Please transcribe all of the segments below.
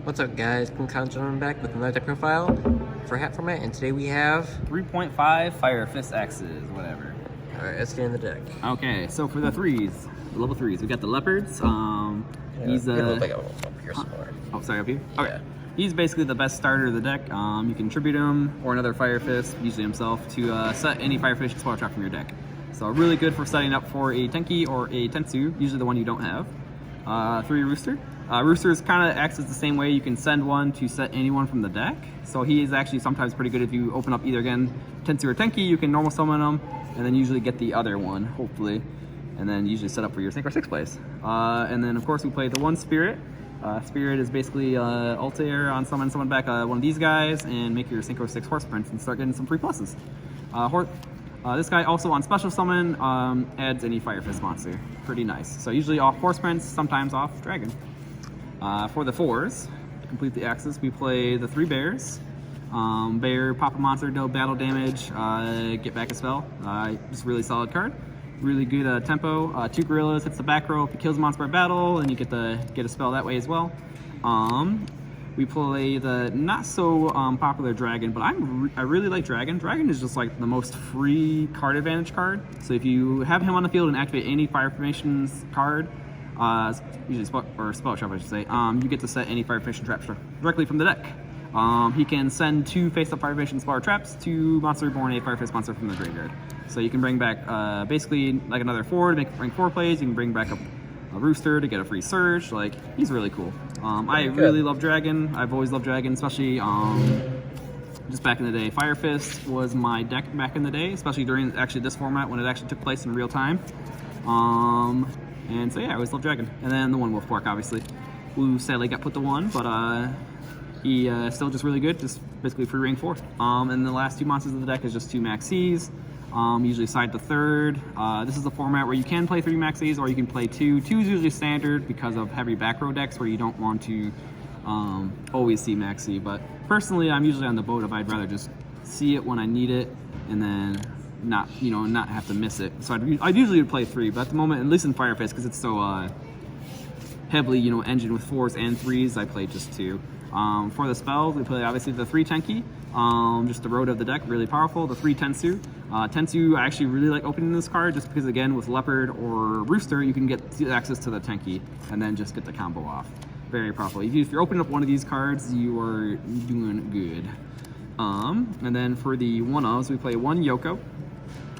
What's up, guys? I'm back with another deck profile for Hat Format, and today we have 3.5 Fire Fist Axes, whatever. Alright, let's get in the deck. Okay, so for the threes, the level threes, we got the Leopards. He's up here somewhere. Oh, sorry, up here? Okay. Yeah. He's basically the best starter of the deck. You can tribute him or another Fire Fist, usually himself, to set any Fire Fist spell trap from your deck. So really good for setting up for a Tenki or a Tensu, usually the one you don't have. 3 Rooster. Roosters kind of acts as the same way. You can send one to set anyone from the deck. So he is actually sometimes pretty good if you open up either, again, Tensu or Tenki, you can normal summon them, and then usually get the other one, hopefully. And then usually set up for your Synchro 6 plays. And then, of course, we play the 1 Spirit. Spirit is basically Altair on someone back one of these guys, and make your Synchro 6 Horse Prince and start getting some free pluses. This guy also on special summon adds any Fire Fist monster. Pretty nice. So usually off Horse Prince, sometimes off Dragon. For the 4s, to complete the axis, we play the 3 Bears. Bear, pop a monster, deal battle damage, get back a spell. Just really solid card. Really good tempo. 2 Gorillas hits the back row. If it kills a monster by battle, and you get a spell that way as well. We play the not so popular Dragon, but I really like Dragon. Dragon is just like the most free card advantage card. So if you have him on the field and activate any Fire Formations card, usually spell trap I should say, you get to set any Fire Formation trap directly from the deck. He can send 2 face-up Fire Formation Spell traps to Monster Reborn, a Fire Fist monster from the graveyard. So you can bring back basically like another 4 to make rank 4 plays. You can bring back a Rooster to get a free Surge. Like, he's really cool. I really love Dragon. I've always loved Dragon, especially just back in the day. Fire Fist was my deck back in the day, especially during actually this format when it actually took place in real time. And so yeah, I always loved Dragon. And then the 1 Wolfbark, obviously, who sadly got put to 1, but he still just really good, just basically free rank 4. And the last 2 monsters of the deck is just 2 Maxis. Usually side to 3rd. This is a format where you can play 3 Maxis or you can play 2. 2 is usually standard because of heavy back row decks where you don't want to always see Maxi. But personally, I'm usually on the boat of I'd rather just see it when I need it and then not have to miss it. So I'd usually play 3, but at the moment, at least in Fire Fist, because it's so heavily engined with 4s and 3s, I play just 2. For the spells, we play obviously the 3 Tenki, just the road of the deck, really powerful. The 3 Tensu. Tensu, I actually really like opening this card just because, again, with Leopard or Rooster, you can get access to the Tenki and then just get the combo off. Very powerful. If you're opening up one of these cards, you are doing good. And then for the 1-ofs, we play 1 Yoko.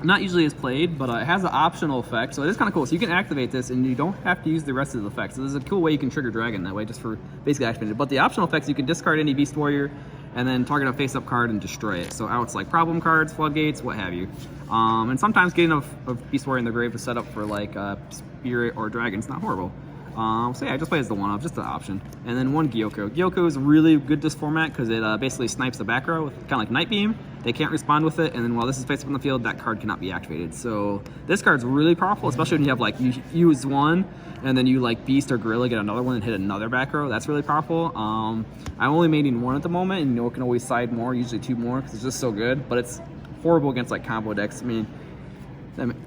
Not usually as played, but it has an optional effect, so it is kind of cool. So you can activate this, and you don't have to use the rest of the effects. So this is a cool way you can trigger Dragon that way, just for basically activating it. But the optional effects, you can discard any Beast Warrior, and then target a face-up card and destroy it. So outs like problem cards, floodgates, what have you. And sometimes getting a Beast Warrior in the grave to set up for like Spirit or Dragon is not horrible. So yeah, I just play as the 1-off, just an option. And then 1 Gyoko. Gyoko is really good this format because it basically snipes the back row with kind of like Night Beam. They can't respond with it, and then while this is face up on the field, that card cannot be activated. So this card's really powerful, especially when you have like, you use 1, and then you like Beast or Gorilla, get another one and hit another back row. That's really powerful. I'm only mating 1 at the moment, and it can always side more, usually 2 more, because it's just so good. But it's horrible against like combo decks. I mean,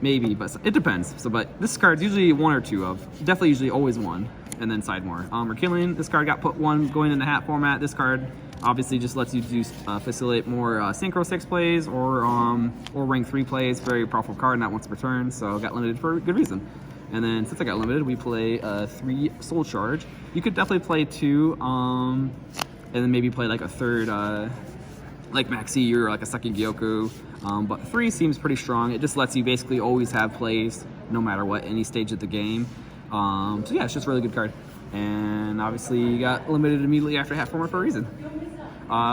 maybe, but it depends. So, but this card's usually 1 or 2 of. Definitely usually always 1, and then side more. We're killing. This card got put 1 going into hat format. This card obviously just lets you do facilitate more Synchro 6 plays or rank 3 plays. Very powerful card, not once per turn, so got limited for a good reason. And then since I got limited, we play 3 Soul Charge. You could definitely play 2, and then maybe play like a 3rd, like Maxi or like a 2nd Gyoko. But 3 seems pretty strong. It just lets you basically always have plays no matter what, any stage of the game. So yeah, it's just a really good card. And obviously you got limited immediately after hat format for a reason.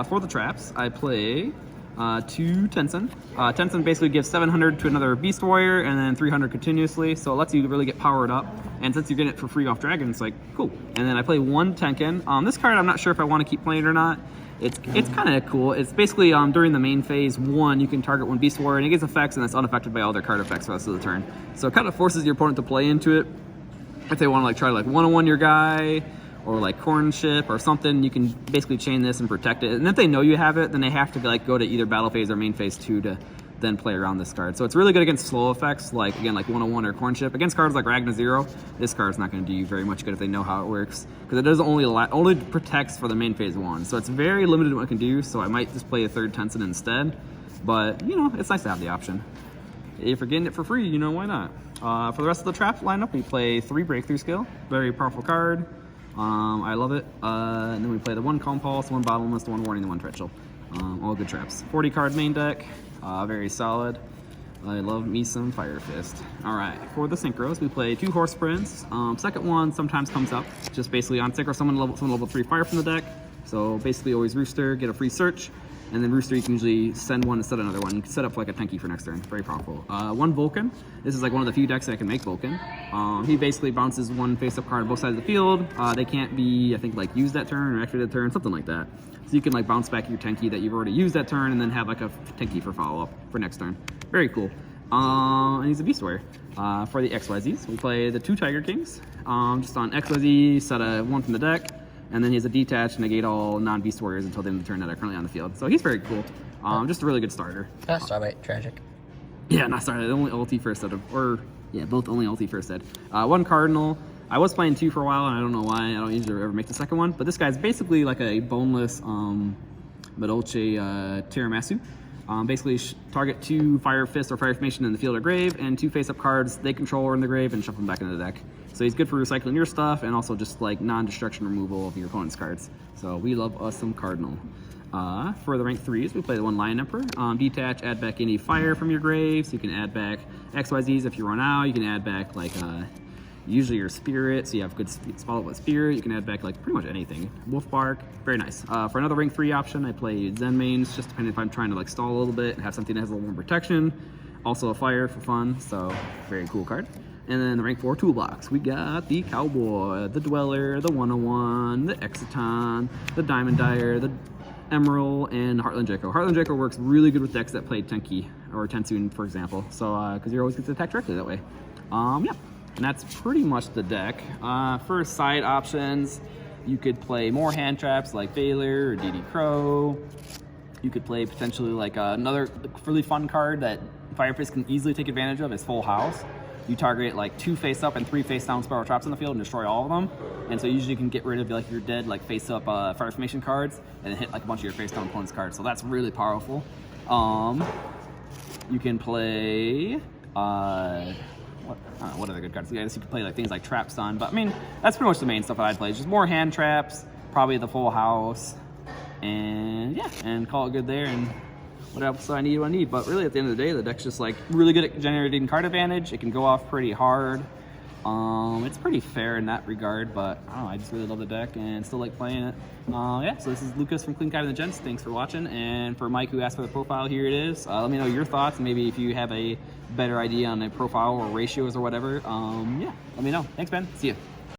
For the traps, I play 2 Tensen. Tensen basically gives 700 to another Beast Warrior and then 300 continuously, so it lets you really get powered up. And since you're getting it for free off Dragon, it's like, cool. And then I play 1 Tenken. This card, I'm not sure if I want to keep playing it or not. It's kind of cool. It's basically during the main phase 1, you can target 1 Beast Warrior, and it gets effects, and it's unaffected by all their card effects for the rest of the turn. So it kind of forces your opponent to play into it. If they want to like try to like 1-on-1 your guy, or like Corn Ship or something, you can basically chain this and protect it. And if they know you have it, then they have to like go to either battle phase or main phase 2 to then play around this card. So it's really good against slow effects, like again, like 101 or Corn Chip. Against cards like Ragnar Zero, this card's not going to do you very much good if they know how it works, because it doesn't only protects for the main phase 1. So it's very limited what it can do. So I might just play a third Tensin instead. But you know, it's nice to have the option. If you're getting it for free, you know, why not? For the rest of the trap lineup, we play 3 Breakthrough Skill, very powerful card. I love it. And then we play the 1 Calm Pulse, 1 Bottomless, 1 Warning, the 1 Twitchell. All good traps. 40 card main deck, very solid. I love me some Fire Fist. All right, for the synchros, we play 2 Horse Sprints. Second one sometimes comes up, just basically on synchro, someone level 3 fire from the deck. So basically always Rooster, get a free search. And then Rooster, you can usually send one instead of another one. You can set up like a Tenki for next turn. Very powerful. 1 Vulcan. This is like one of the few decks that can make Vulcan. He basically bounces 1 face-up card on both sides of the field. They can't be, I think, like used that turn or activated that turn, something like that. So you can like bounce back your Tenki that you've already used that turn and then have like a Tenki for follow-up for next turn. Very cool. And he's a Beast Warrior. For the XYZs, we play the 2 Tiger Kings. Just on XYZ, set a 1 from the deck. And then he has a detach, negate all non-Beast Warriors until the end of the turn that are currently on the field. So he's very cool. Just a really good starter. Starbite, tragic. Yeah, not starter. Only ulti first set both only ulti first set. 1 Cardinal. I was playing 2 for a while, and I don't know why. I don't usually ever make the second one. But this guy's basically like a boneless Madolche Tiramisu. Basically, target 2 Fire Fist or Fire Formation in the field or grave, and 2 face-up cards they control are in the grave, and shuffle them back into the deck. So he's good for recycling your stuff, and also just like non-destruction removal of your opponent's cards. So we love us some Cardinal. For the rank 3s, we play the 1 Lion Emperor. Detach, add back any fire from your grave, so you can add back XYZs if you run out. You can add back like usually your Spirit, so you have good follow-up with Spirit. You can add back like pretty much anything. Wolf Bark, very nice. For another rank 3 option, I play Zen Mains, just depending if I'm trying to like stall a little bit and have something that has a little more protection. Also a fire for fun, so very cool card. And then the rank 4 toolbox, we got the Cowboy, the Dweller, the 101, the Exciton, the Diamond Dyer, the Emerald, and Heartland Draco. Heartland Draco works really good with decks that play Tenki or Tensoon, for example. So, because you're always going to attack directly that way. Yeah, and that's pretty much the deck. For side options, you could play more hand traps like Baylor or DD Crow. You could play potentially like another really fun card that Fire Fist can easily take advantage of is Full House. You target like 2 face-up and 3 face-down Spiral Traps on the field and destroy all of them. And so usually you can get rid of like your dead like face-up Fire Formation cards and then hit like a bunch of your face-down opponent's cards. So that's really powerful. You can play what other good cards? I guess you could play like things like Trap Stun, but I mean that's pretty much the main stuff that I'd play. Just more hand traps, probably the Full House, and yeah, and call it good there. And what else I need? But really, at the end of the day, the deck's just like really good at generating card advantage. It can go off pretty hard. It's pretty fair in that regard, but I don't know, I just really love the deck and still like playing it. Yeah, so this is Lucas from Clean Kite and the Gents. Thanks for watching. And for Mike, who asked for the profile, here it is. Let me know your thoughts, and maybe if you have a better idea on a profile or ratios or whatever, yeah, let me know. Thanks, Ben. See ya.